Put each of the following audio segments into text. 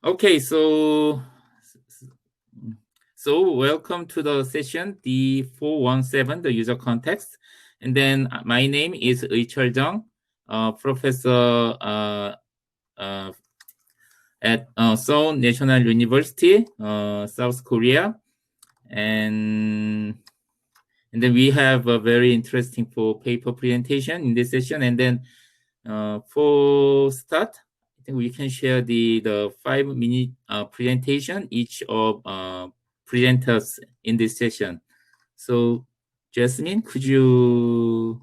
Okay, so welcome to the session D417, the user context. And then my name is Jung, professor at Seoul National University, South Korea. And then we have a very interesting paper presentation in this session. And then for start, I think we can share the 5-minute presentation each of presenters in this session. So Jasmine, could you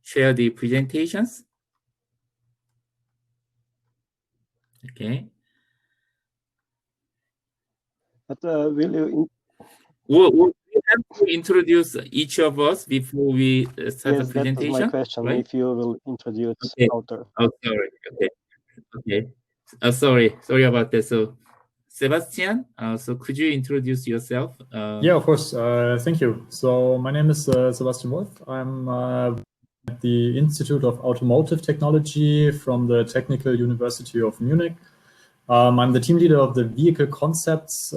share the presentations? Okay. But will you? We'll have to introduce each of us before we start the presentation. Yes, that was my question. Right? If you will introduce author. Oh, sorry. Okay. Sorry about that. So, Sebastian, so could you introduce yourself? Yeah, of course. Thank you. So my name is Sebastian Wolff. I'm at the Institute of Automotive Technology from the Technical University of Munich. I'm the team leader of the Vehicle Concepts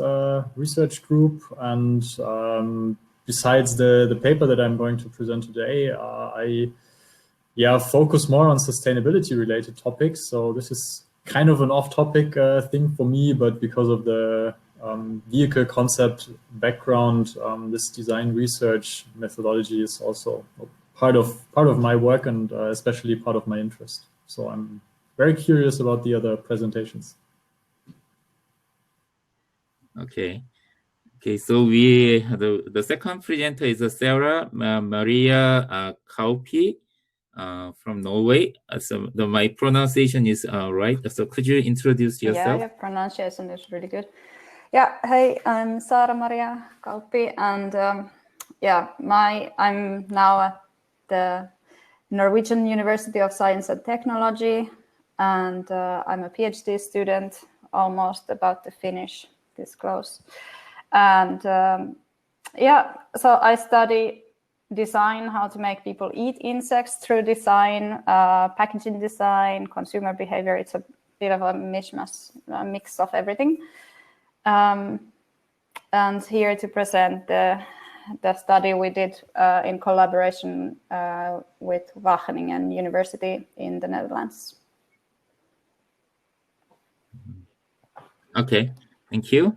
research group, and besides the paper that I'm going to present today, I focus more on sustainability-related topics. So this is kind of an off-topic thing for me, but because of the vehicle concept background, this design research methodology is also part of my work and especially part of my interest. So I'm very curious about the other presentations. Okay, so the second presenter is Saara-Maria Kauppi from Norway. So my pronunciation is right. So could you introduce yourself? Yeah, your pronunciation is really good. Yeah, hey, I'm Saara-Maria Kauppi, and I'm now at the Norwegian University of Science and Technology, and I'm a PhD student, almost about to finish this close. And so I study design, how to make people eat insects through design, packaging design, consumer behavior. It's a bit of a mishmash, a mix of everything. And here to present the study we did in collaboration with Wageningen University in the Netherlands. Okay, thank you.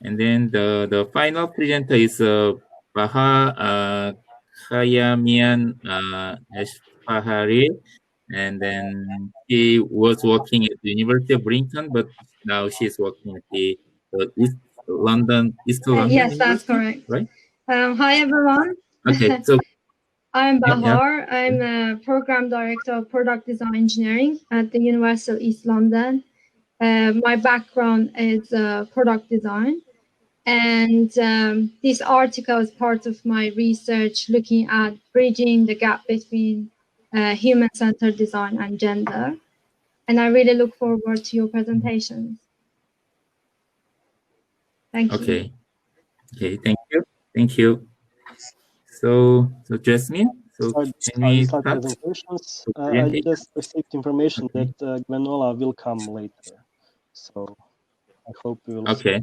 And then the final presenter is Bahar Khayamian Esfahani, and then she was working at the University of Brighton, but now she's working at the East London yes, University, that's correct. Right? Hi, everyone. Okay, so I'm Bahar. Yeah. I'm a program director of product design engineering at the University of East London. My background is product design. And this article is part of my research looking at bridging the gap between human-centered design and gender. And I really look forward to your presentations. Thank you. Okay, thank you. So Jasmine, so can we start presentations? I just received information that Gwenola will come later. So I hope we will. Okay.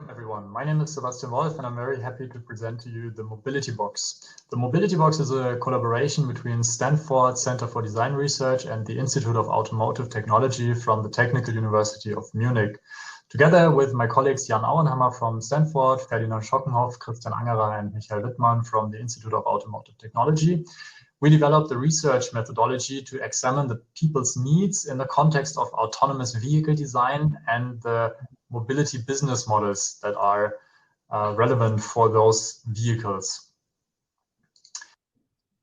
Everyone, my name is Sebastian Wolff, and I'm very happy to present to you the Mobility Box. The Mobility Box is a collaboration between Stanford Center for Design Research and the Institute of Automotive Technology from the Technical University of Munich. Together with my colleagues Jan Auernhammer from Stanford, Ferdinand Schockenhoff, Christian Angerer, and Michael Wittmann from the Institute of Automotive Technology, we developed a research methodology to examine the people's needs in the context of autonomous vehicle design and the mobility business models that are relevant for those vehicles.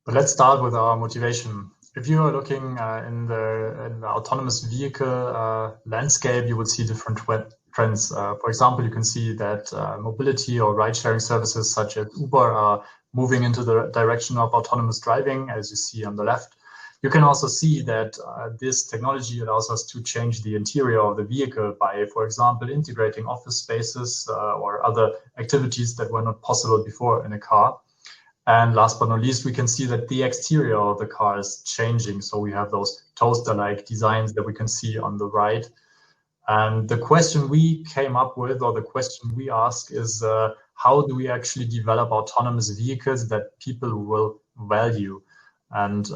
But let's start with our motivation. If you are looking in the autonomous vehicle landscape, you will see different trends. For example, you can see that mobility or ride-sharing services such as Uber are moving into the direction of autonomous driving, as you see on the left. You can also see that this technology allows us to change the interior of the vehicle by, for example, integrating office spaces or other activities that were not possible before in a car. And last but not least, we can see that the exterior of the car is changing. So we have those toaster-like designs that we can see on the right. And the question we came up with, or the question we ask, is how do we actually develop autonomous vehicles that people will value? And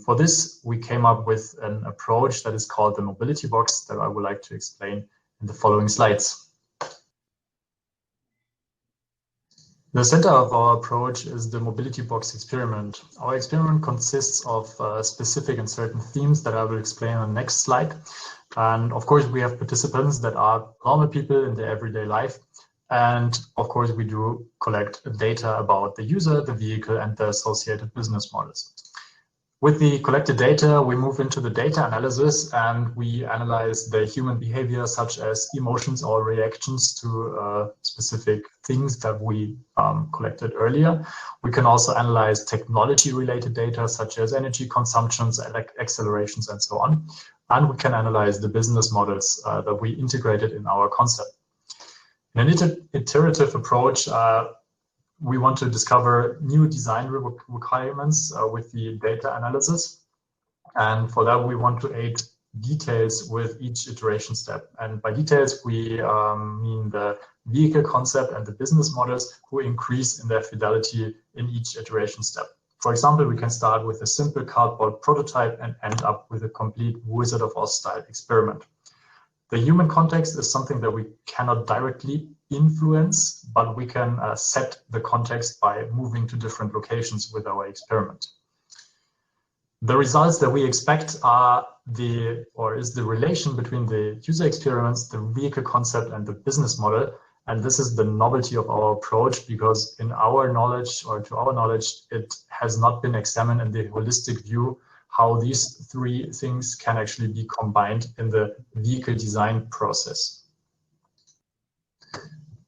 for this, we came up with an approach that is called the mobility box that I would like to explain in the following slides. The center of our approach is the mobility box experiment. Our experiment consists of specific and certain themes that I will explain on the next slide. And of course, we have participants that are normal people in their everyday life. And of course, we do collect data about the user, the vehicle, and the associated business models. With the collected data, we move into the data analysis and we analyze the human behavior, such as emotions or reactions to specific things that we collected earlier. We can also analyze technology-related data, such as energy consumptions, accelerations, and so on. And we can analyze the business models that we integrated in our concept. In an iterative approach, we want to discover new design requirements with the data analysis. And for that, we want to add details with each iteration step. And by details, we mean the vehicle concept and the business models who increase in their fidelity in each iteration step. For example, we can start with a simple cardboard prototype and end up with a complete Wizard of Oz style experiment. The human context is something that we cannot directly influence, but we can set the context by moving to different locations with our experiment. The results that we expect are is the relation between the user experience, the vehicle concept, and the business model. And this is the novelty of our approach, because in our knowledge, or to our knowledge, it has not been examined in the holistic view how these three things can actually be combined in the vehicle design process.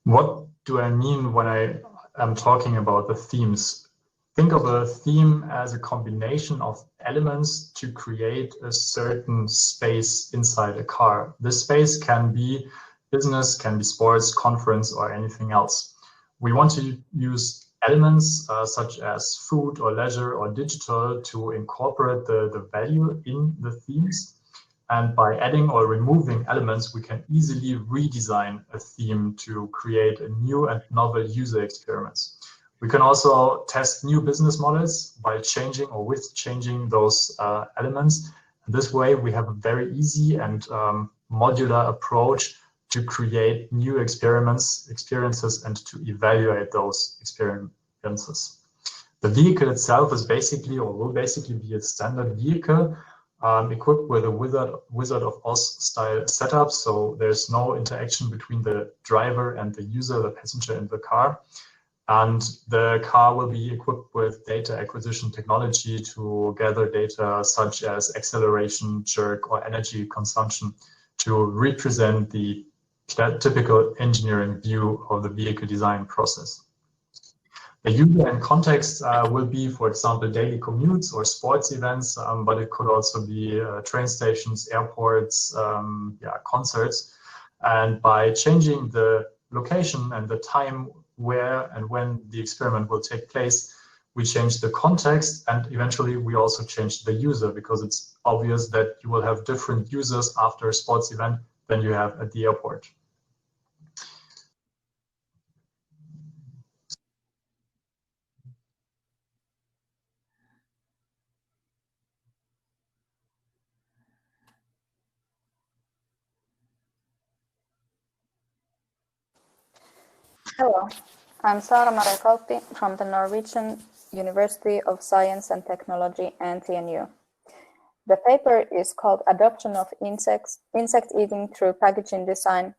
What do I mean when I am talking about the themes? Think of a theme as a combination of elements to create a certain space inside a car. This space can be business, can be sports, conference, or anything else. We want to use elements such as food or leisure or digital to incorporate the value in the themes. And by adding or removing elements, we can easily redesign a theme to create a new and novel user experience. We can also test new business models by changing or with changing those elements. And this way, we have a very easy and modular approach to create new experiences, and to evaluate those experiences. The vehicle itself is basically, or will basically be, a standard vehicle equipped with a Wizard of Oz style setup. So there's no interaction between the driver and the user, the passenger in the car. And the car will be equipped with data acquisition technology to gather data such as acceleration, jerk, or energy consumption to represent the typical engineering view of the vehicle design process. The user and context will be, for example, daily commutes or sports events, but it could also be train stations, airports, concerts. And by changing the location and the time where and when the experiment will take place, we change the context, and eventually we also change the user, because it's obvious that you will have different users after a sports event than you have at the airport. Hello, I'm Saara-Maria Kauppi from the Norwegian University of Science and Technology, NTNU. The paper is called Adoption of Insect Eating Through Packaging Design,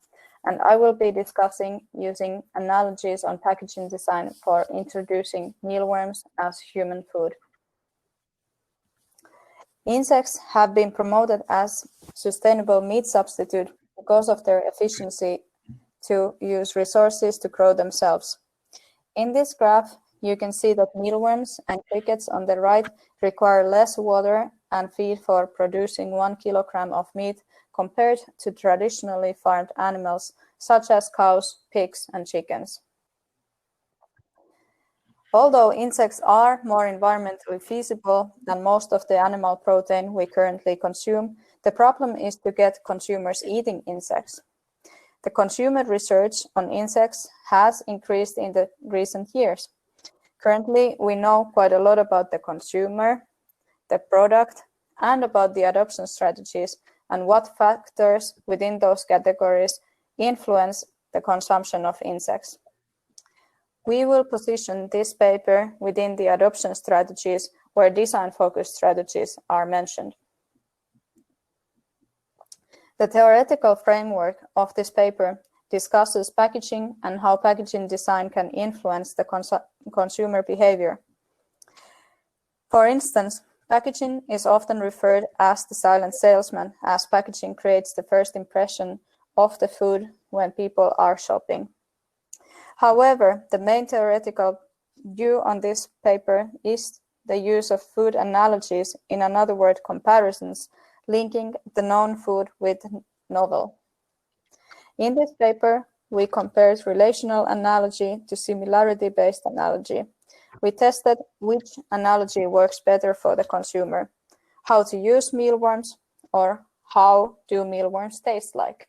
and I will be discussing using analogies on packaging design for introducing mealworms as human food. Insects have been promoted as sustainable meat substitute because of their efficiency to use resources to grow themselves. In this graph, you can see that mealworms and crickets on the right require less water and feed for producing 1 kilogram of meat compared to traditionally farmed animals such as cows, pigs, and chickens. Although insects are more environmentally feasible than most of the animal protein we currently consume, the problem is to get consumers eating insects. The consumer research on insects has increased in the recent years. Currently, we know quite a lot about the consumer, the product, and about the adoption strategies and what factors within those categories influence the consumption of insects. We will position this paper within the adoption strategies where design-focused strategies are mentioned. The theoretical framework of this paper discusses packaging and how packaging design can influence the consumer behavior. For instance, packaging is often referred as the silent salesman, as packaging creates the first impression of the food when people are shopping. However, the main theoretical view on this paper is the use of food analogies, in another word, comparisons, linking the known food with novel. In this paper, we compared relational analogy to similarity-based analogy. We tested which analogy works better for the consumer, how to use mealworms, or how do mealworms taste like.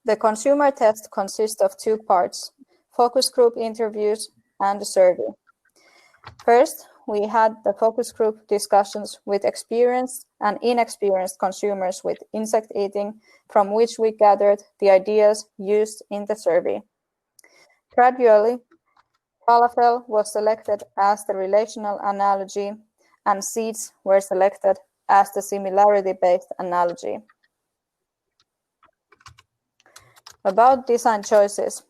The consumer test consists of 2 parts, focus group interviews and a survey. First, we had the focus group discussions with experienced and inexperienced consumers with insect eating, from which we gathered the ideas used in the survey. Gradually, falafel was selected as the relational analogy and seeds were selected as the similarity-based analogy. About design choices,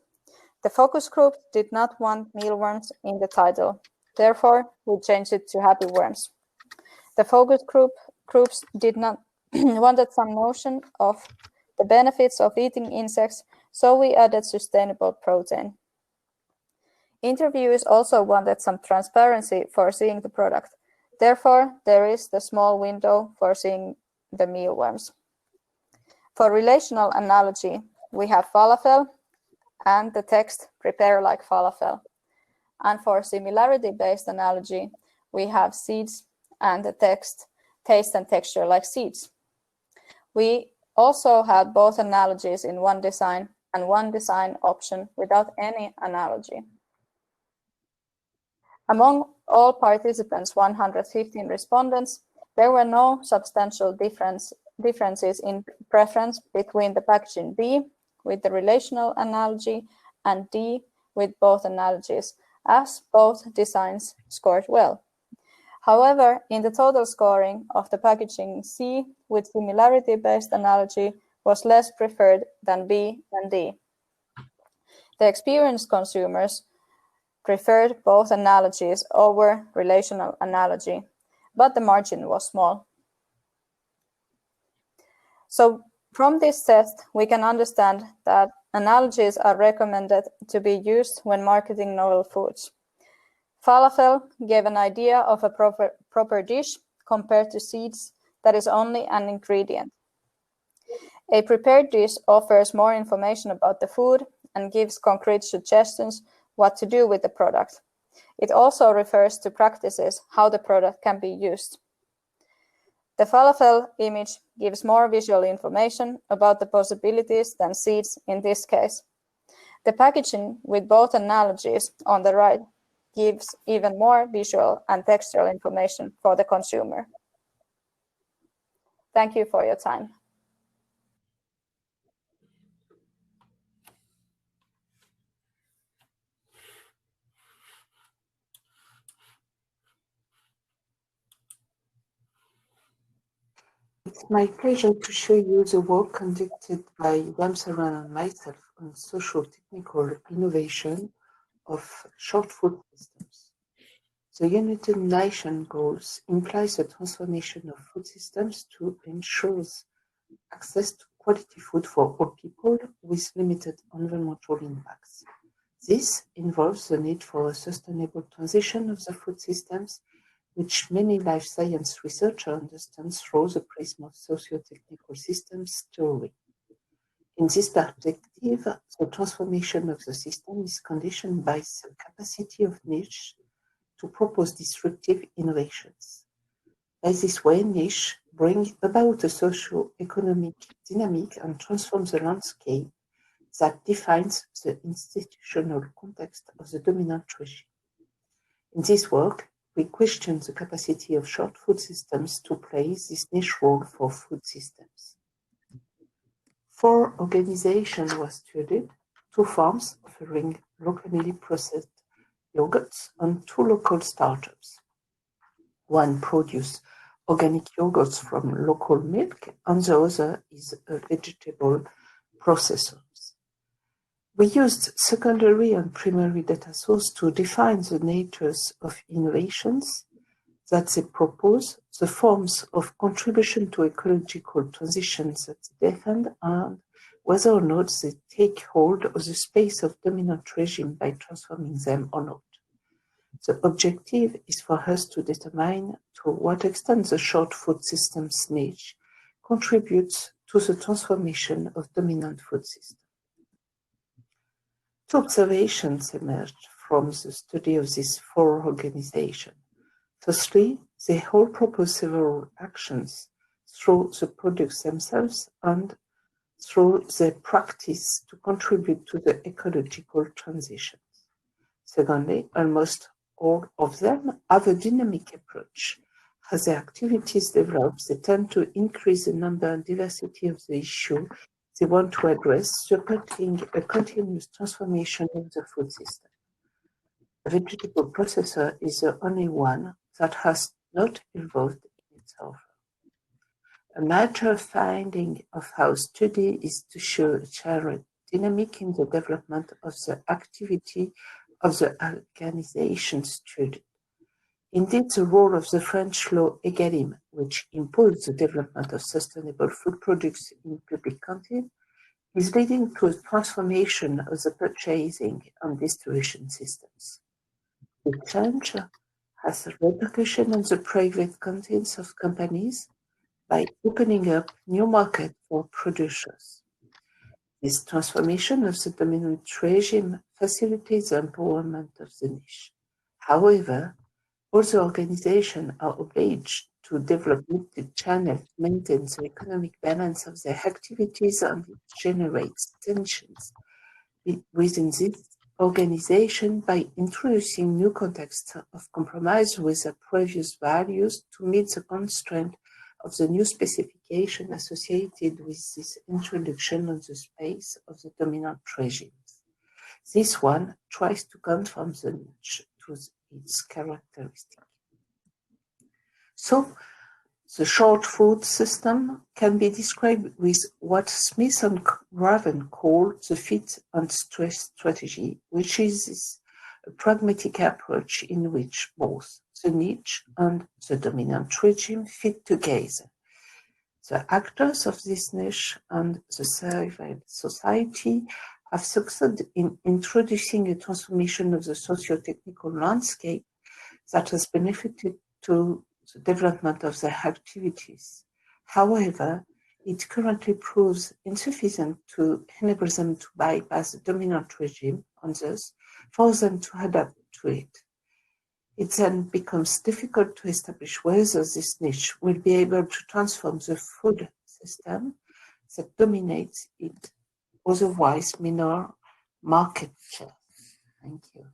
the focus group did not want mealworms in the title. Therefore, we changed it to happy worms. The focus groups did not wanted some notion of the benefits of eating insects, so we added sustainable protein. Interviewers also wanted some transparency for seeing the product. Therefore, there is the small window for seeing the mealworms. For relational analogy, we have falafel and the text prepare like falafel. And for similarity-based analogy, we have seeds and the text taste and texture like seeds. We also had both analogies in one design and one design option without any analogy. Among all participants, 115 respondents, there were no substantial differences in preference between the packaging B with the relational analogy and D with both analogies, as both designs scored well. However, in the total scoring of the packaging, C with similarity-based analogy was less preferred than B and D. The experienced consumers preferred both analogies over relational analogy, but the margin was small. So from this test, we can understand that analogies are recommended to be used when marketing novel foods. Falafel gave an idea of a proper dish compared to seeds that is only an ingredient. A prepared dish offers more information about the food and gives concrete suggestions what to do with the product. It also refers to practices how the product can be used. The falafel image gives more visual information about the possibilities than seeds in this case. The packaging with both analogies on the right gives even more visual and textual information for the consumer. Thank you for your time. It's my pleasure to show you the work conducted by Serhan and myself on socio-technical innovation of short food systems. The United Nations goals implies the transformation of food systems to ensure access to quality food for all people with limited environmental impacts. This involves the need for a sustainable transition of the food systems which many life science researchers understand through the prism of socio-technical systems theory. In this perspective, the transformation of the system is conditioned by the capacity of niche to propose disruptive innovations. By this way, niche bring about a socio-economic dynamic and transform the landscape that defines the institutional context of the dominant regime. In this work, we question the capacity of short food systems to play this niche role for food systems. 4 organizations were studied, 2 farms offering locally processed yogurts and 2 local startups. One produces organic yogurts from local milk and the other is a vegetable processor. We used secondary and primary data sources to define the natures of innovations that they propose, the forms of contribution to ecological transitions that they defend, and whether or not they take hold of the space of dominant regime by transforming them or not. The objective is for us to determine to what extent the short food systems niche contributes to the transformation of dominant food systems. 2 observations emerged from the study of these 4 organizations. Firstly, they all propose several actions through the products themselves and through their practice to contribute to the ecological transitions. Secondly, almost all of them have a dynamic approach. As their activities develop, they tend to increase the number and diversity of the issue they want to address, supporting a continuous transformation of the food system. A vegetable processor is the only one that has not evolved in its offer. A major finding of our study is to show a shared dynamic in the development of the activity of the organization studied. Indeed, the role of the French law Egalim, which imposed the development of sustainable food products in public canteen, is leading to a transformation of the purchasing and distribution systems. The change has a repercussion on the private canteens of companies by opening up new markets for producers. This transformation of the dominant regime facilitates the empowerment of the niche. However, all the organizations are obliged to develop multi-channel to maintain the economic balance of their activities, and it generates tensions within this organization by introducing new contexts of compromise with the previous values to meet the constraint of the new specification associated with this introduction on the space of the dominant regimes. This one tries to conform the niche to its characteristic. So, the short food system can be described with what Smith and Raven call the fit and stress strategy, which is a pragmatic approach in which both the niche and the dominant regime fit together. The actors of this niche and the civil society have succeeded in introducing a transformation of the socio-technical landscape that has benefited to the development of their activities. However, it currently proves insufficient to enable them to bypass the dominant regime and thus for them to adapt to it. It then becomes difficult to establish whether this niche will be able to transform the food system that dominates it, otherwise minor market share. Thank you.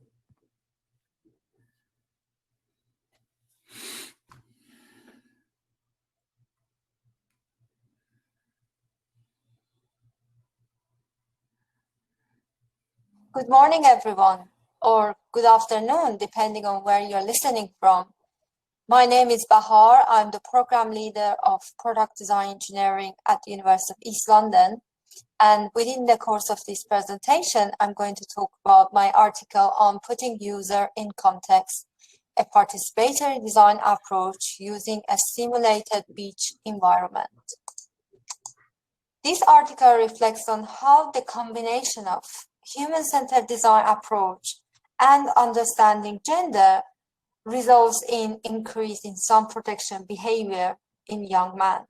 Good morning, everyone, or good afternoon, depending on where you're listening from. My name is Bahar. I'm the program leader of product design engineering at the University of East London. And within the course of this presentation, I'm going to talk about my article on putting user in context, a participatory design approach using a simulated beach environment. This article reflects on how the combination of human-centered design approach and understanding gender results in increase in sun protection behavior in young men.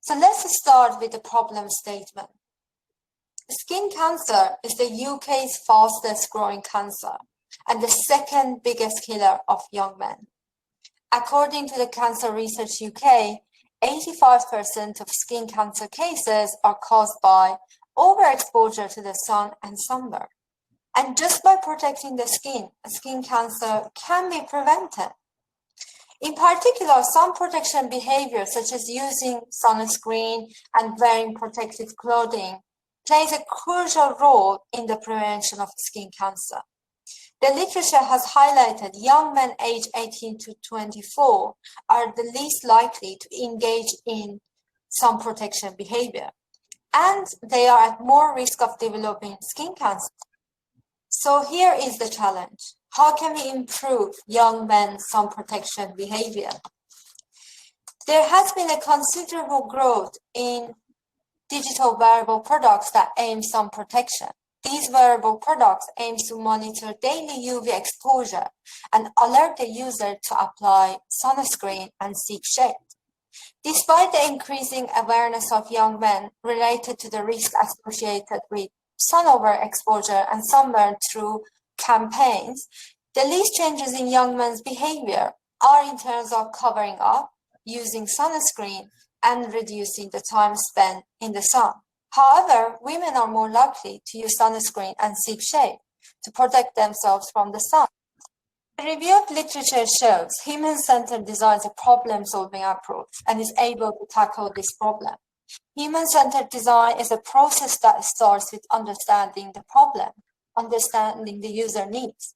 So let's start with the problem statement. Skin cancer is the UK's fastest growing cancer and the second biggest killer of young men. According to the Cancer Research UK, 85% of skin cancer cases are caused by overexposure to the sun and sunburn. And just by protecting the skin cancer can be prevented. In particular, sun protection behavior such as using sunscreen and wearing protective clothing plays a crucial role in the prevention of skin cancer. The literature has highlighted young men aged 18 to 24 are the least likely to engage in sun protection behavior, and they are at more risk of developing skin cancer. So here is the challenge. How can we improve young men's sun protection behavior? There has been a considerable growth in digital wearable products that aim sun protection. These wearable products aim to monitor daily UV exposure and alert the user to apply sunscreen and seek shade. Despite the increasing awareness of young men related to the risk associated with sun overexposure and sunburn through campaigns, the least changes in young men's behavior are in terms of covering up, using sunscreen, and reducing the time spent in the sun. However, women are more likely to use sunscreen and seek shade to protect themselves from the sun. The review of literature shows human-centered design is a problem-solving approach and is able to tackle this problem. Human-centered design is a process that starts with understanding the problem, understanding the user needs,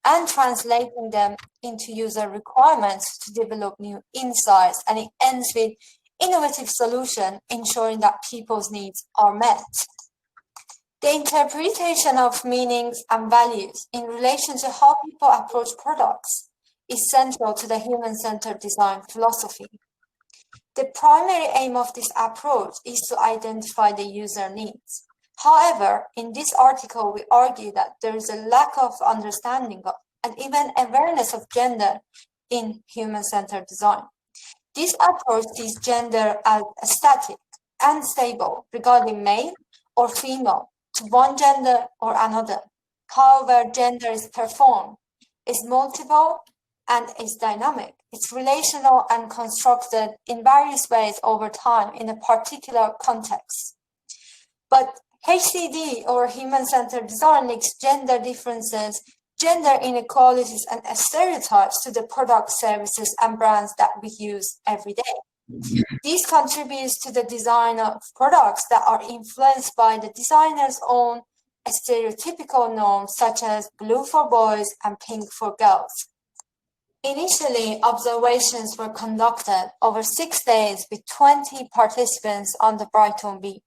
and translating them into user requirements to develop new insights, and it ends with innovative solution, ensuring that people's needs are met. The interpretation of meanings and values in relation to how people approach products is central to the human-centered design philosophy. The primary aim of this approach is to identify the user needs. However, in this article, we argue that there is a lack of understanding of and even awareness of gender in human-centered design. This approach sees gender as static and stable regarding male or female to one gender or another. However, gender is performed, is multiple, and is dynamic. It's relational and constructed in various ways over time in a particular context. But HCD, or human-centered design, links gender differences, gender inequalities, and stereotypes to the products, services, and brands that we use every day. This contributes to the design of products that are influenced by the designer's own stereotypical norms, such as blue for boys and pink for girls. Initially, observations were conducted over 6 days with 20 participants on the Brighton beach.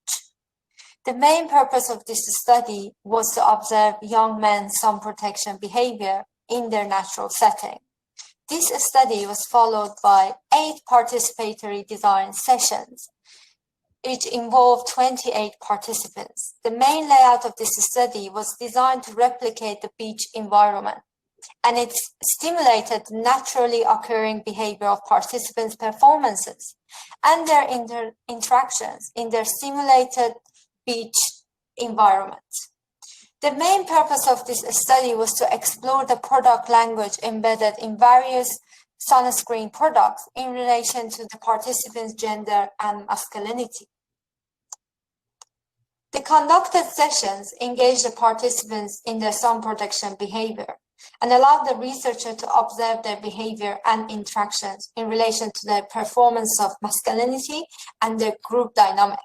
The main purpose of this study was to observe young men's sun protection behavior in their natural setting. This study was followed by 8 participatory design sessions, which involved 28 participants. The main layout of this study was designed to replicate the beach environment, and it stimulated naturally occurring behavior of participants' performances and their interactions in their simulated beach environment. The main purpose of this study was to explore the product language embedded in various sunscreen products in relation to the participants' gender and masculinity. The conducted sessions engaged the participants in their sun protection behavior and allowed the researcher to observe their behavior and interactions in relation to their performance of masculinity and their group dynamic.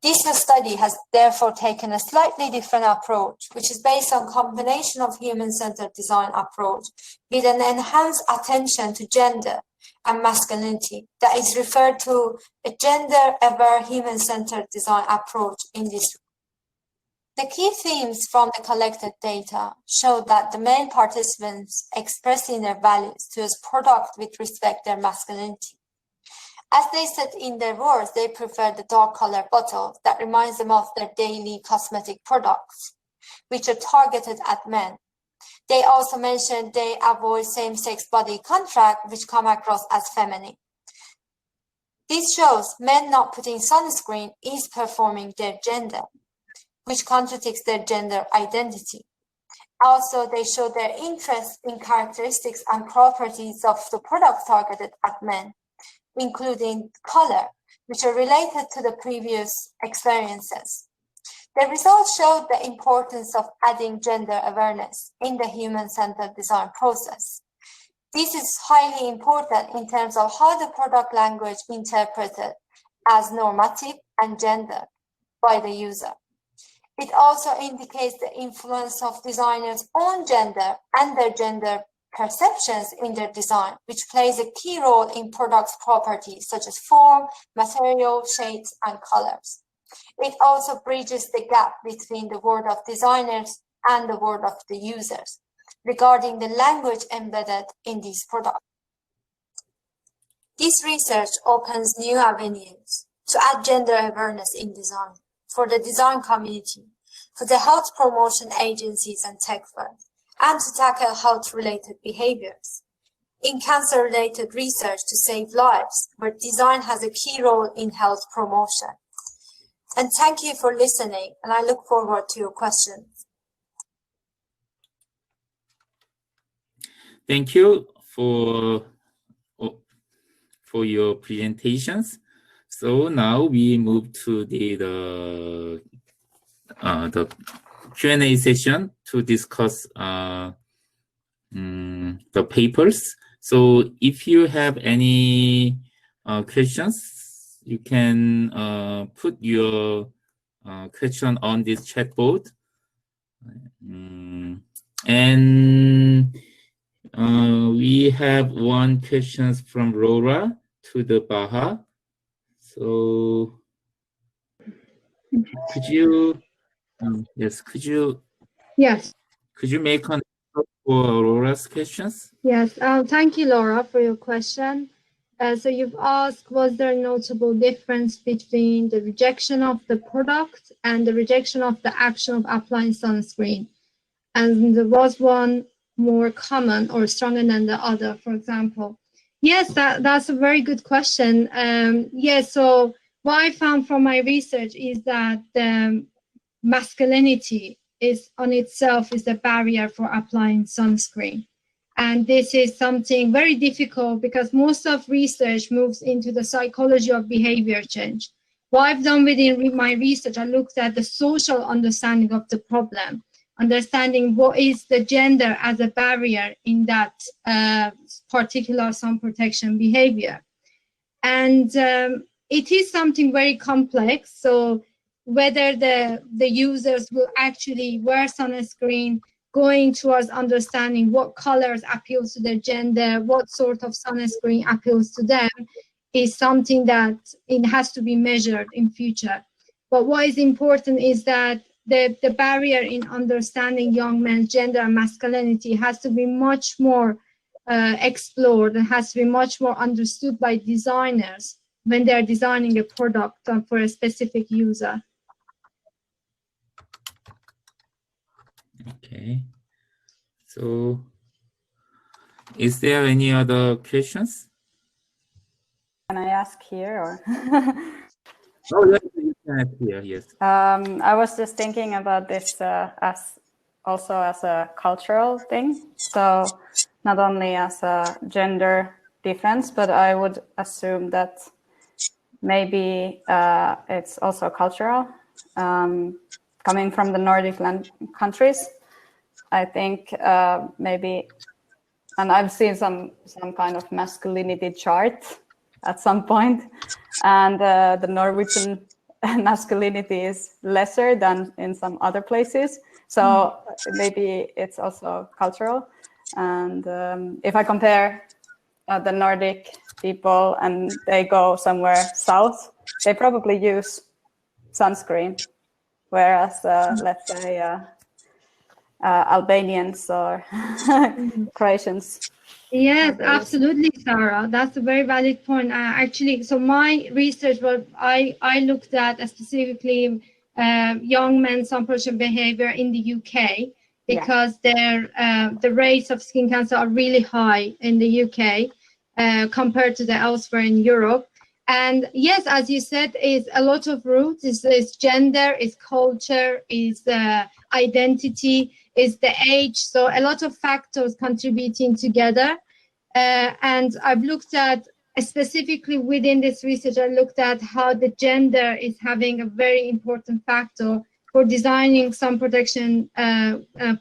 This study has therefore taken a slightly different approach, which is based on a combination of human-centered design approach with an enhanced attention to gender and masculinity that is referred to a gender-aware human-centered design approach in this. The key themes from the collected data showed that the male participants expressing their values to a product with respect to their masculinity. As they said in their words, they prefer the dark color bottles that reminds them of their daily cosmetic products, which are targeted at men, They also mentioned they avoid same-sex body contact, which come across as feminine. This shows men not putting sunscreen is performing their gender, which contradicts their gender identity. Also, they show their interest in characteristics and properties of the product targeted at men, including color, which are related to the previous experiences. The results showed the importance of adding gender awareness in the human-centered design process. This is highly important in terms of how the product language interpreted as normative and gender by the user. It also indicates the influence of designers' own gender and their gender perceptions in their design, which plays a key role in products' properties such as form, material, shades, and colors. It also bridges the gap between the world of designers and the world of the users regarding the language embedded in these products. This research opens new avenues to add gender awareness in design for the design community, for the health promotion agencies and tech firms, and to tackle health-related behaviors. In cancer-related research to save lives, where design has a key role in health promotion. And thank you for listening, and I look forward to your questions. Thank you for your presentations. So now we move to the Q&A session to discuss the papers. So if you have any questions, you can put your question on this chat board. And we have one question from Laura to the Bahar. So could you, could you make an answer for Laura's questions? Yes, thank you, Laura, for your question. So you've asked, was there a notable difference between the rejection of the product and the rejection of the action of applying sunscreen? And was one more common or stronger than the other, for example? Yes, that's a very good question. Yes, so what I found from my research is that masculinity is on itself is a barrier for applying sunscreen. And this is something very difficult because most of research moves into the psychology of behavior change. What I've done within my research, I looked at the social understanding of the problem, understanding what is the gender as a barrier in that particular sun protection behavior. And it is something very complex. So whether the users will actually wear sunscreen, going towards understanding what colors appeals to their gender, what sort of sunscreen appeals to them, is something that it has to be measured in future. But what is important is that the barrier in understanding young men's gender and masculinity has to be much more explored and has to be much more understood by designers when they're designing a product for a specific user. Okay. So is there any other questions? Can I ask here or? Oh, yes, you can ask here, yes. I was just thinking about this as a cultural thing. So not only as a gender difference, but I would assume that maybe it's also cultural. Coming from the Nordic countries, I think maybe, and I've seen some kind of masculinity chart at some point, and the Norwegian masculinity is lesser than in some other places. So maybe it's also cultural. And if I compare the Nordic people and they go somewhere south, they probably use sunscreen, whereas let's say Albanians or Croatians. Yes, absolutely, Sarah. That's a very valid point. Actually, so my research was I looked at specifically young men's sun protection behavior in the UK, because the rates of skin cancer are really high in the UK compared to the elsewhere in Europe. And yes, as you said, is a lot of roots. Is gender, is culture, is identity, is the age. So a lot of factors contributing together. And I've looked at, specifically within this research, I looked at how the gender is having a very important factor for designing some protection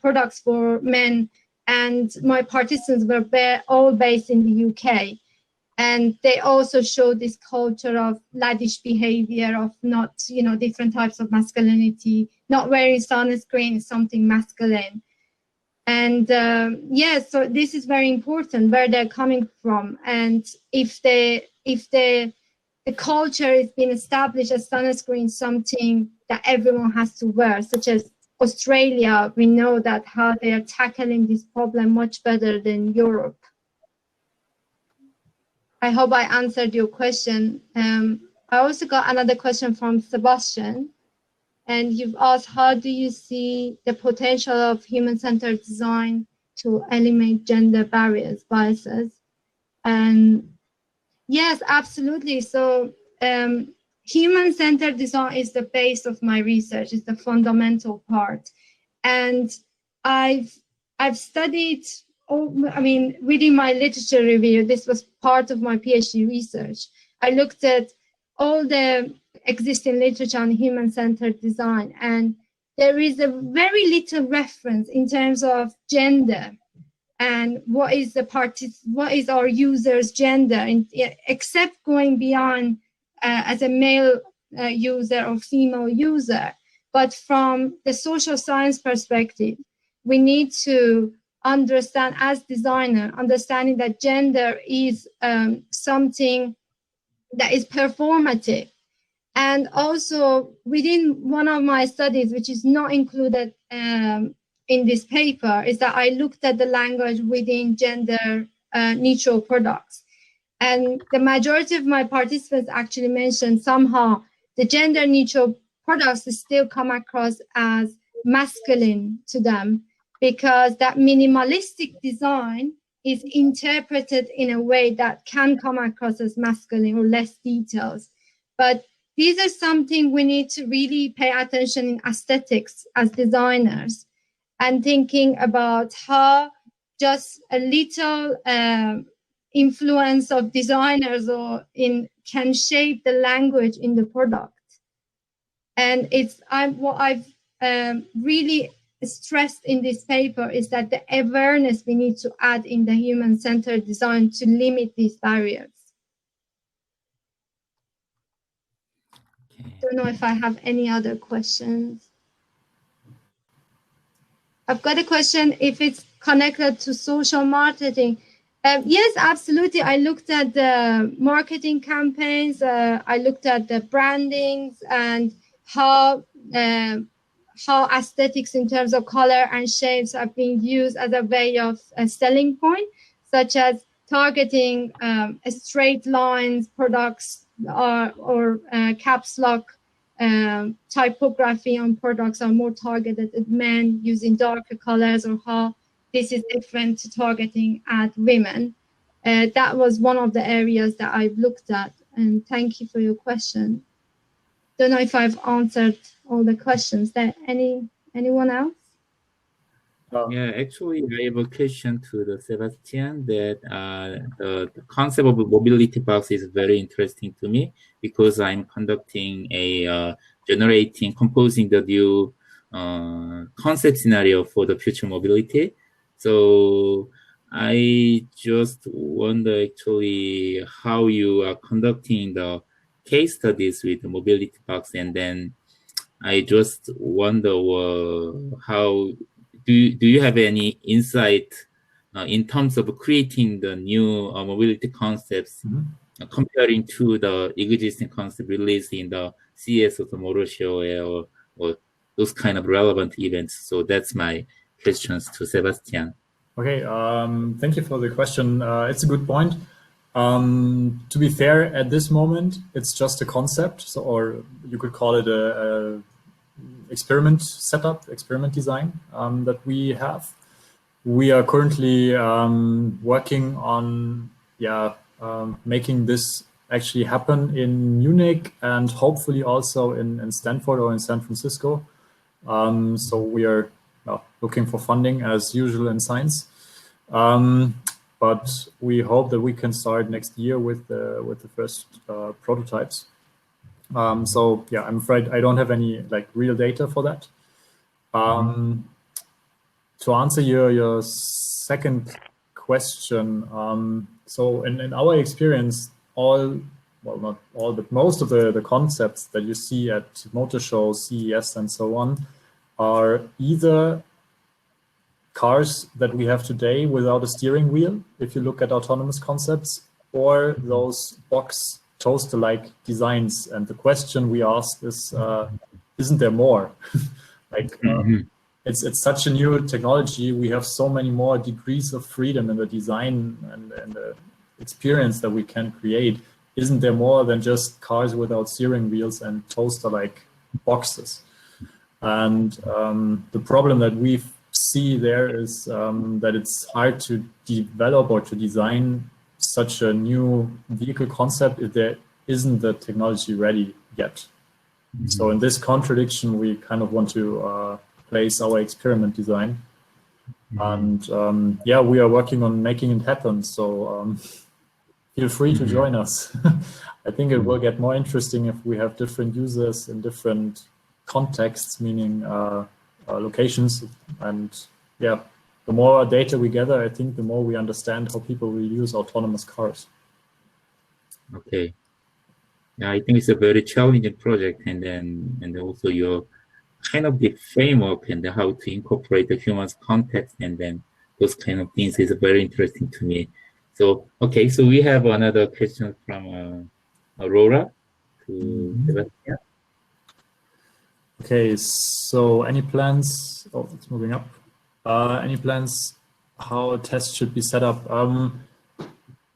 products for men. And my participants were all based in the UK. And they also show this culture of laddish behavior, of not, different types of masculinity. Not wearing sunscreen is something masculine. And so this is very important, where they're coming from. And if the culture is being established as sunscreen, something that everyone has to wear, such as Australia, we know that how they are tackling this problem much better than Europe. I hope I answered your question. I also got another question from Sebastian, and you've asked, how do you see the potential of human-centered design to eliminate gender barriers, biases? And yes, absolutely. So human-centered design is the base of my research, is the fundamental part. And I've studied, within my literature review, this was part of my PhD research. I looked at all the existing literature on human-centered design, and there is a very little reference in terms of gender and what is our user's gender, except going beyond as a male user or female user. But from the social science perspective, we need to understand, as designer, understanding that gender is something that is performative. And also within one of my studies, which is not included in this paper, is that I looked at the language within gender neutral products. And the majority of my participants actually mentioned somehow the gender neutral products still come across as masculine to them, because that minimalistic design is interpreted in a way that can come across as masculine or less details. But these are something we need to really pay attention in aesthetics as designers, and thinking about how just a little influence of designers can shape the language in the product. And what I've really stressed in this paper is that the awareness we need to add in the human-centered design to limit these barriers. Don't know if I have any other questions. I've got a question if it's connected to social marketing. Yes, absolutely. I looked at the marketing campaigns. I looked at the brandings and how aesthetics in terms of color and shapes have been used as a way of a selling point, such as targeting straight lines products or caps lock typography on products are more targeted at men using darker colors, or how this is different to targeting at women. That was one of the areas that I've looked at, and thank you for your question. Don't know if I've answered all the questions. Anyone else? Yeah, actually, I have a question to the Sebastian, that the concept of a mobility box is very interesting to me, because I'm conducting composing the new concept scenario for the future mobility. So I just wonder actually how you are conducting the case studies with the mobility box, and then I just wonder how do you have any insight in terms of creating the new mobility concepts, comparing to the existing concept released in the CES or the Motor Show or those kind of relevant events? So that's my questions to Sebastian. Okay, thank you for the question. It's a good point. To be fair, at this moment, it's just a concept, or you could call it a experiment setup, experiment design that we have. We are currently working on making this actually happen in Munich and hopefully also in Stanford or in San Francisco. So we are looking for funding as usual in science. But we hope that we can start next year with the first prototypes. So yeah, I'm afraid I don't have any like real data for that. To answer your second question, so in our experience, not all, but most of the concepts that you see at motor shows, CES, and so on, are either cars that we have today without a steering wheel, if you look at autonomous concepts, or those box toaster-like designs. And the question we ask is, isn't there more? Like, it's such a new technology. We have so many more degrees of freedom in the design and the experience that we can create. Isn't there more than just cars without steering wheels and toaster-like boxes? And the problem that we see there is that it's hard to develop or to design such a new vehicle concept if there isn't the technology ready yet. So in this contradiction, we kind of want to place our experiment design. And yeah, we are working on making it happen. So feel free to join us. I think it will get more interesting if we have different users in different contexts, meaning locations. And yeah, the more data we gather, I think the more we understand how people will use autonomous cars. Okay. Yeah, I think it's a very challenging project, and also your kind of the framework and how to incorporate the human's context, and then those kind of things is very interesting to me. So okay, so we have another question from Aurora to Sebastian. Okay, so any plans? Oh, it's moving up. Any plans how a test should be set up?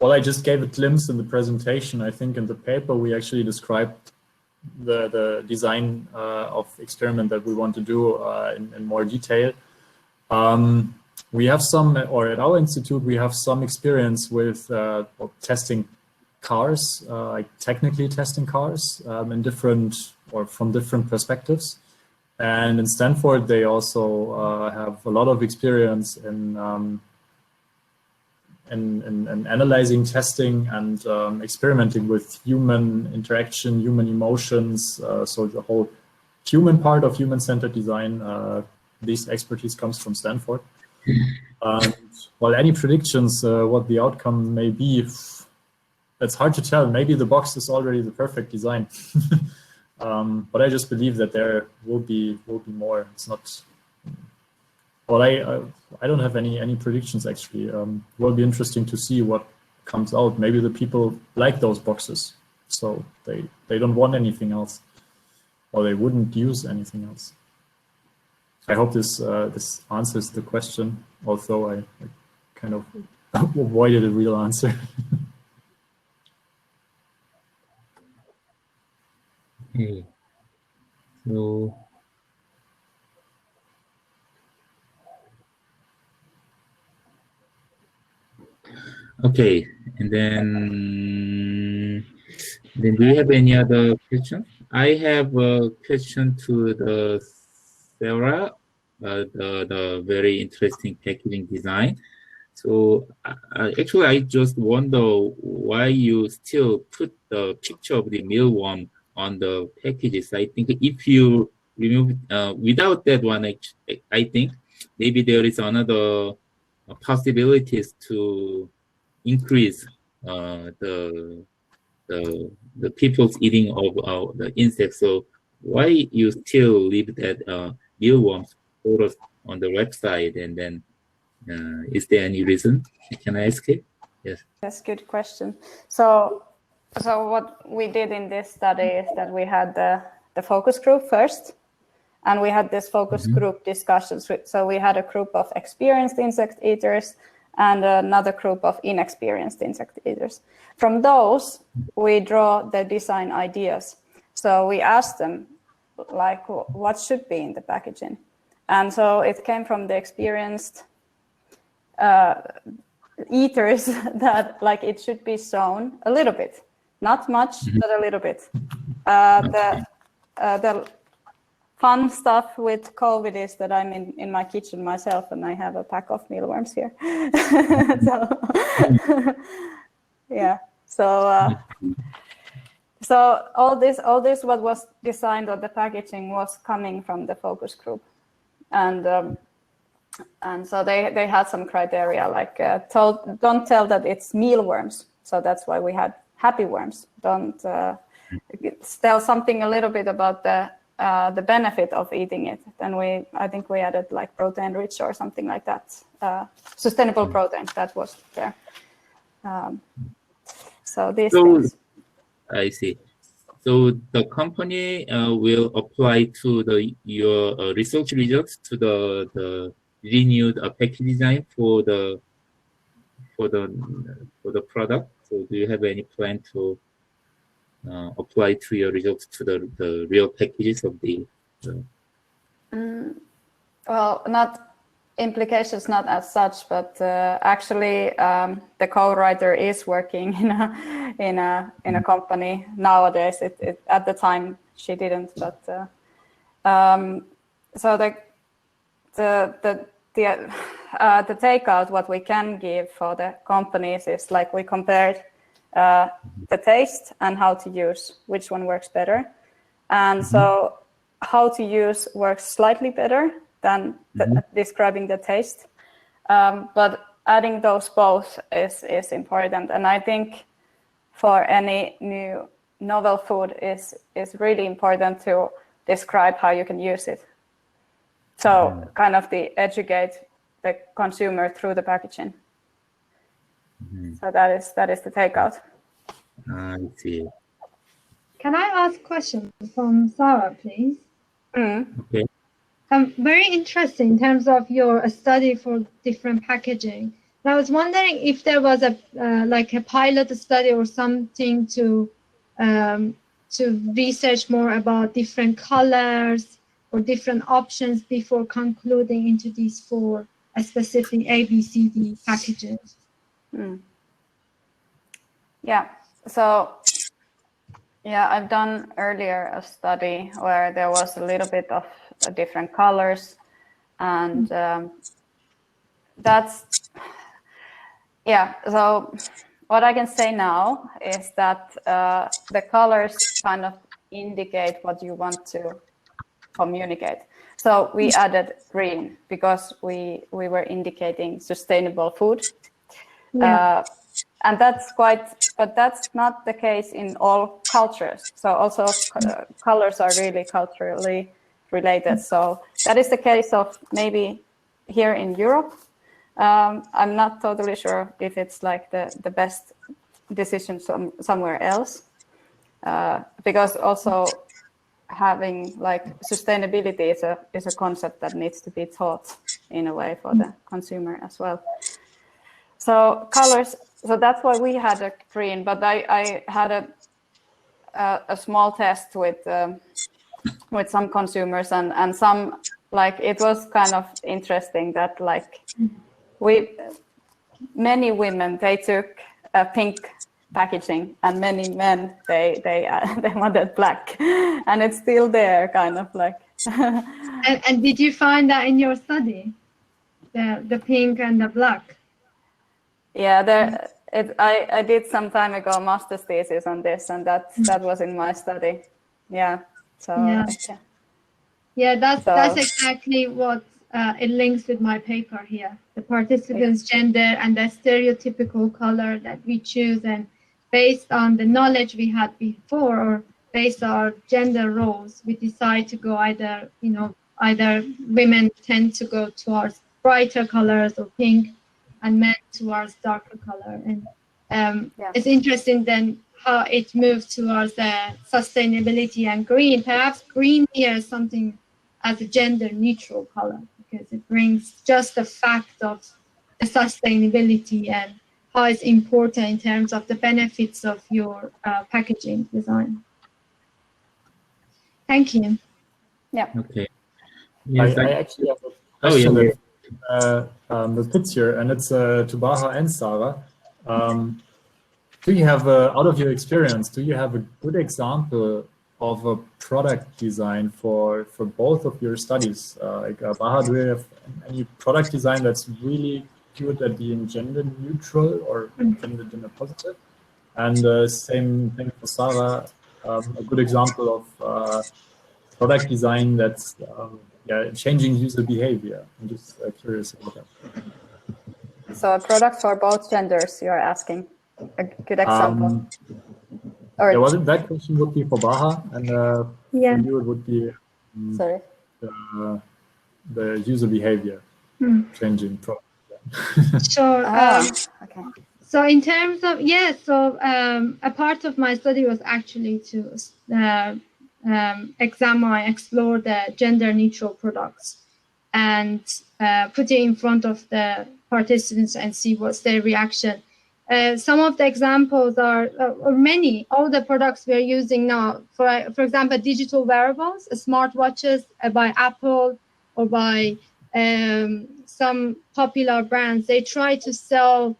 Well, I just gave a glimpse in the presentation. I think in the paper we actually described the design of experiment that we want to do in more detail. We have some, or at our institute, we have some experience with testing cars, like technically testing cars in different or from different perspectives. And in Stanford, they also have a lot of experience in analyzing, testing, and experimenting with human interaction, human emotions. So the whole human part of human-centered design, this expertise comes from Stanford. Well, any predictions what the outcome may be, it's hard to tell. Maybe the box is already the perfect design. But I just believe that there will be more. It's not. Well, I don't have any predictions actually. It will be interesting to see what comes out. Maybe the people like those boxes, so they don't want anything else, or they wouldn't use anything else. I hope this answers the question, although I kind of avoided a real answer. Okay. So okay, and then do you have any other questions? I have a question to the Sarah, the very interesting packaging design. So actually, I just wonder why you still put the picture of the mealworm on the packages. I think if you remove without that one, I think maybe there is another possibilities to increase the people's eating of the insects. So why you still leave that mealworms photos on the website, and then is there any reason? Can I ask it? Yes. That's a good question. So what we did in this study is that we had the focus group first, and we had this focus group discussions. So we had a group of experienced insect eaters and another group of inexperienced insect eaters. From those, we draw the design ideas. So we asked them, like what should be in the packaging. And so it came from the experienced eaters that like it should be shown a little bit, not much, but a little bit. The fun stuff with COVID is that I'm in my kitchen myself and I have a pack of mealworms here. So yeah, so all this what was designed on the packaging was coming from the focus group, and so they had some criteria like don't tell that it's mealworms, so that's why we had happy worms. Don't tell something a little bit about the benefit of eating it. Then I think we added like protein rich or something like that, sustainable protein that was there. So these things. I see. So the company will apply to your research results to the renewed package design for the product. So do you have any plan to apply to your results to the real packages of the? Well, not implications, not as such, but actually the co-writer is working in a company nowadays. It at the time she didn't, but so the takeout what we can give for the companies is like we compared the taste and how to use, which one works better, and so how to use works slightly better than describing the taste, but adding those both is important. And I think for any new novel food is really important to describe how you can use it. So kind of educate the consumer through the packaging. So that is the takeout. I see. Can I ask a question from Saara, please? Okay. Very interesting in terms of your study for different packaging. And I was wondering if there was a like a pilot study or something to research more about different colors or different options before concluding into these 4 specific ABCD packages. Yeah. So yeah, I've done earlier a study where there was a little bit of different colors, and that's so what I can say now is that the colors kind of indicate what you want to communicate. So we added green because we were indicating sustainable food. And but that's not the case in all cultures. So also colors are really culturally related. So that is the case of maybe here in Europe. I'm not totally sure if it's like the best decision somewhere else, because also having like sustainability is a concept that needs to be taught in a way for the consumer as well. So colors. So that's why we had a green, but I had a small test with some consumers and some, like, it was kind of interesting that like many women, they took a pink packaging, and many men they wanted black, and it's still there, kind of like. And did you find that in your study, the pink and the black? Yeah, I did some time ago a master's thesis on this, and that was in my study. Yeah. So yeah, that's exactly what it links with my paper here. The participants' gender and the stereotypical color that we choose, and based on the knowledge we had before, or based on our gender roles, we decide to go either women tend to go towards brighter colors or pink, and men towards darker color. And it's interesting then how it moves towards the sustainability and green. Perhaps green here is something as a gender neutral color, because it brings just the fact of the sustainability and how it's important in terms of the benefits of your packaging design. Thank you. Yeah. Okay. Yes, I actually have a question yeah. the picture, and it's to Bahar and Saara. Do you have, out of your experience, do you have a good example of a product design for both of your studies? Bahar, do you have any product design that's really good at being gender neutral or gender positive? And same thing for Saara, a good example of product design that's changing user behavior. I'm just curious about that. So a product for both genders, you're asking. A good example. Yeah, well, that question would be for Bahar, and for you it would be Sorry. The user behavior changing product. Sure. Okay. So in terms of, a part of my study was actually to explore the gender neutral products and put it in front of the participants and see what's their reaction. Some of the examples are, or many, all the products we're using now, for example, digital wearables, smartwatches by Apple or by some popular brands, they try to sell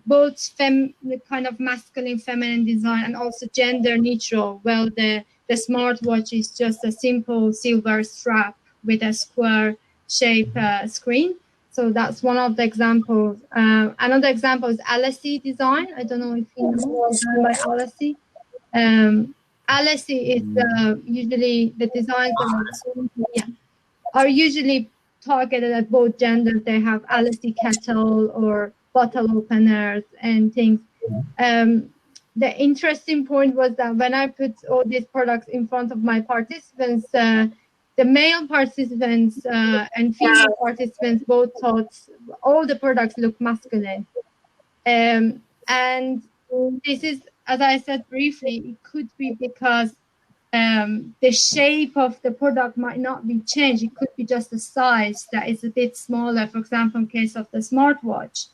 both kind of masculine, feminine design and also gender neutral. Well, the smartwatch is just a simple silver strap with a square shape screen. So that's one of the examples. Another example is LSE design. I don't know if you know, designed by LSE. LSE is usually the designs are usually targeted at both genders. They have LSE kettle or bottle openers and things. The interesting point was that when I put all these products in front of my participants, the male participants and female participants both thought all the products look masculine. And this is, as I said briefly, it could be because the shape of the product might not be changed. It could be just the size that is a bit smaller. For example, in case of the smartwatch.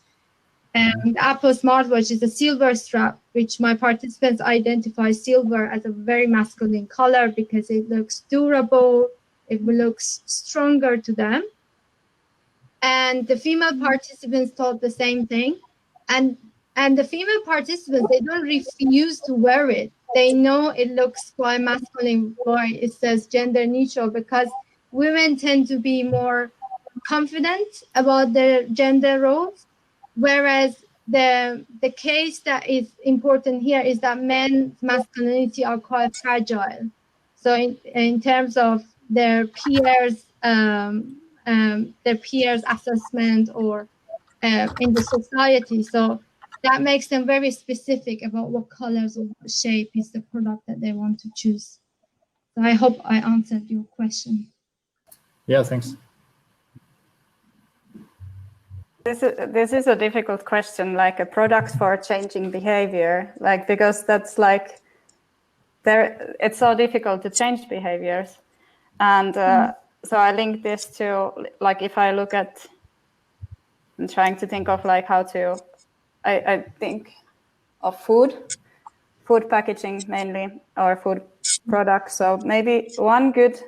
The Apple smartwatch is a silver strap, which my participants identify silver as a very masculine color because it looks durable, it looks stronger to them. And the female participants thought the same thing. And the female participants, they don't refuse to wear it. They know it looks quite masculine, why it says gender neutral, because women tend to be more confident about their gender roles. Whereas the case that is important here is that men's masculinity are quite fragile. So in terms of their peers' assessment or in the society, so that makes them very specific about what colors or what shape is the product that they want to choose. So I hope I answered your question. Yeah, thanks. This is a difficult question, like a product for changing behavior, like because that's like it's so difficult to change behaviors, and so I link this to like if I look at, I'm trying to think of like how to, I think of food packaging mainly, or food products. So maybe one good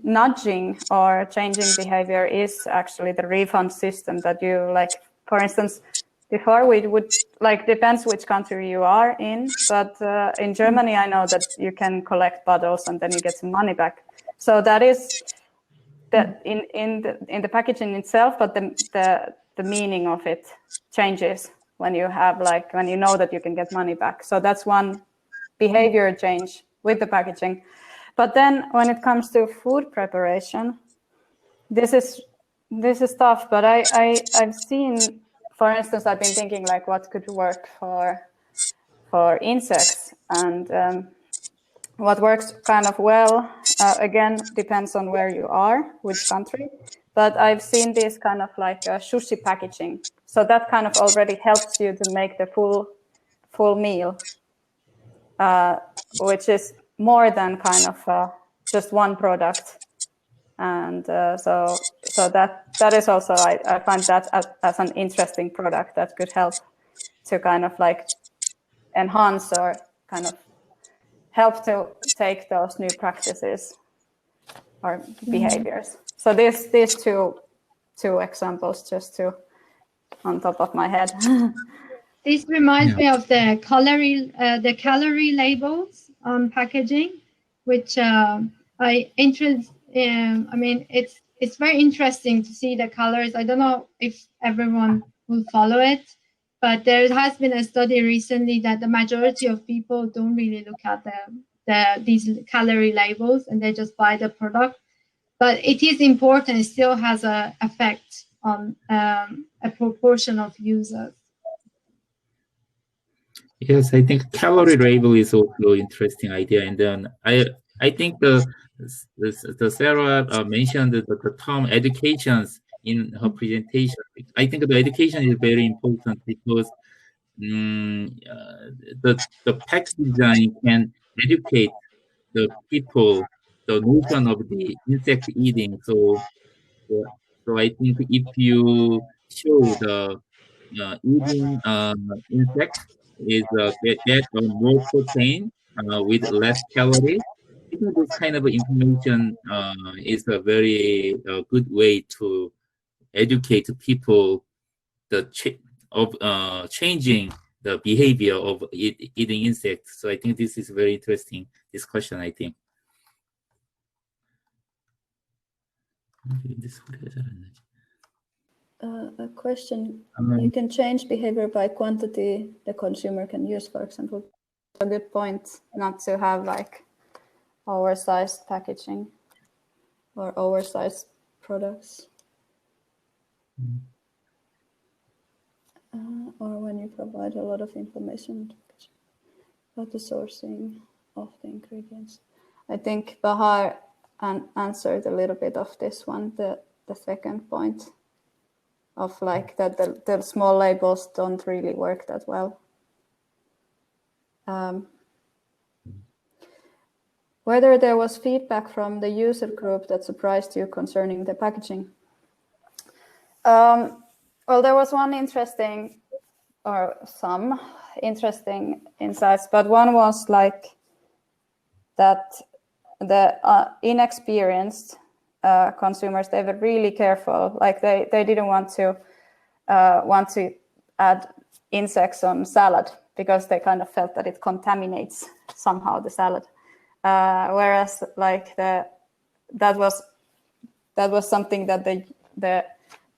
nudging or changing behavior is actually the refund system that you like. For instance, before we would like, depends which country you are in, but in Germany I know that you can collect bottles and then you get some money back. So that is that in the packaging itself, but the meaning of it changes when you have like when you know that you can get money back. So that's one behavior change with the packaging. But then when it comes to food preparation, this is tough. But I've seen, for instance, I've been thinking like what could work for insects, and what works kind of well, again, depends on where you are, which country. But I've seen this kind of like sushi packaging. So that kind of already helps you to make the full meal, which is more than kind of just one product. And so that is also, I find that as an interesting product that could help to kind of like enhance or kind of help to take those new practices or behaviors. So these two examples just on top of my head. This reminds me of the calorie labels on packaging, which I mean, it's very interesting to see the colors. I don't know if everyone will follow it, but there has been a study recently that the majority of people don't really look at these calorie labels, and they just buy the product. But it is important. It still has an effect on a proportion of users. Yes, I think calorie label is also an interesting idea, and then I think the Sarah mentioned the term educations in her presentation. I think the education is very important because the pack design can educate the people the notion of the insect eating. So I think if you show the eating insect is get more protein with less calories. I think this kind of information is a very good way to educate people changing the behavior of eating insects. So I think this is very interesting discussion. I think. A question: you can change behavior by quantity the consumer can use, for example. A good point not to have like oversized packaging or oversized products. Or when you provide a lot of information about the sourcing of the ingredients. I think Bahar answered a little bit of this one, the second point of like that the small labels don't really work that well. Whether there was feedback from the user group that surprised you concerning the packaging. Well, there was one interesting, or some interesting insights, but one was like that the inexperienced consumers, they were really careful. Like they didn't want to add insects on salad because they kind of felt that it contaminates somehow the salad. Whereas like that was something that the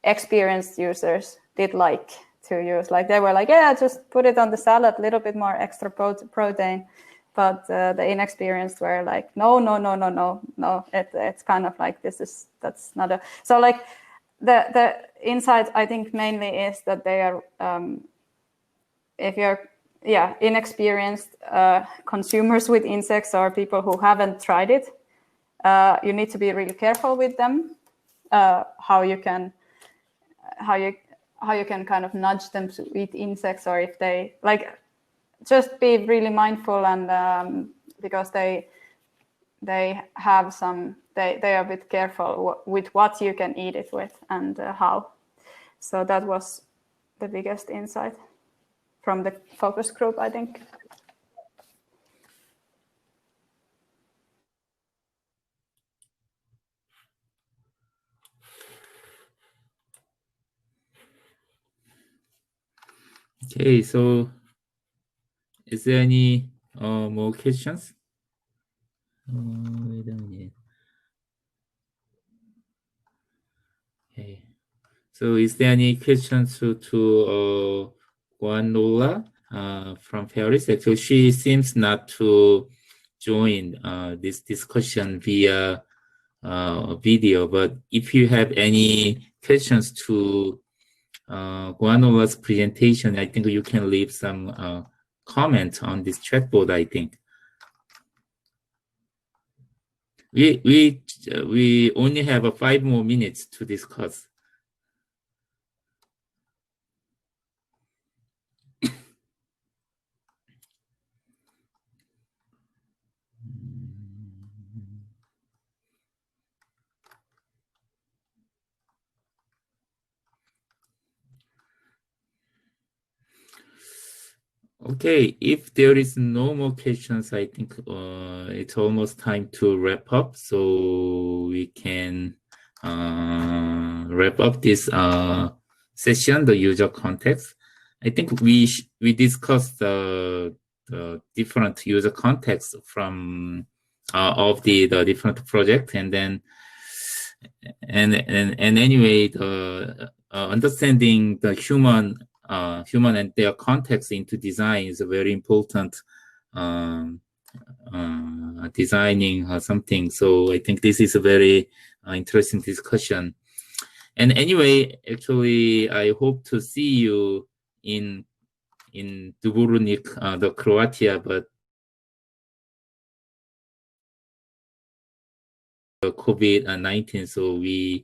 experienced users did like to use. Like they were like, yeah, just put it on the salad, a little bit more extra protein. But the inexperienced were like, no. It's kind of like that's not a. So like the insight I think mainly is that they are if you're inexperienced consumers with insects or people who haven't tried it, you need to be really careful with them. How you can kind of nudge them to eat insects, or if they like, just be really mindful, and because they have some, they are a bit careful with what you can eat it with and how. So that was the biggest insight from the focus group, I think. Okay, so is there any more questions? Wait a minute. Okay. So is there any questions to Gwenola from Paris? Actually, she seems not to join this discussion via video, but if you have any questions to Gwenola's presentation, I think you can leave some comment on this chatbot, I think. We only have 5 more minutes to discuss. Okay, if there is no more questions, I think it's almost time to wrap up, so we can wrap up this session, the user context. I think we discussed the different user contexts from of the different project, and then and anyway, the understanding the human and their context into design is a very important designing something. So I think this is a very interesting discussion. And anyway, actually, I hope to see you in Dubrovnik, the Croatia, but COVID-19, so we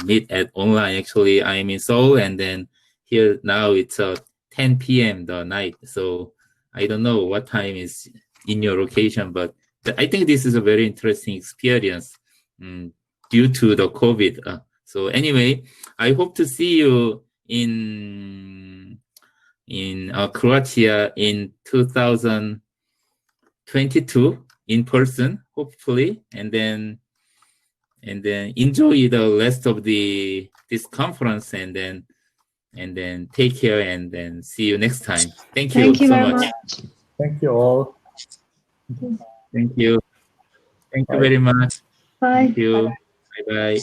meet at online. Actually, I'm in Seoul, and then here now it's 10 p.m. the night, so I don't know what time is in your location, but I think this is a very interesting experience due to the COVID. So anyway, I hope to see you in Croatia in 2022 in person, hopefully, and then enjoy the rest of this conference, and then take care, and then see you next time. Thank you so very much. Thank you all. Thank you. Thank you Bye. very much. Bye. Thank you. Bye bye.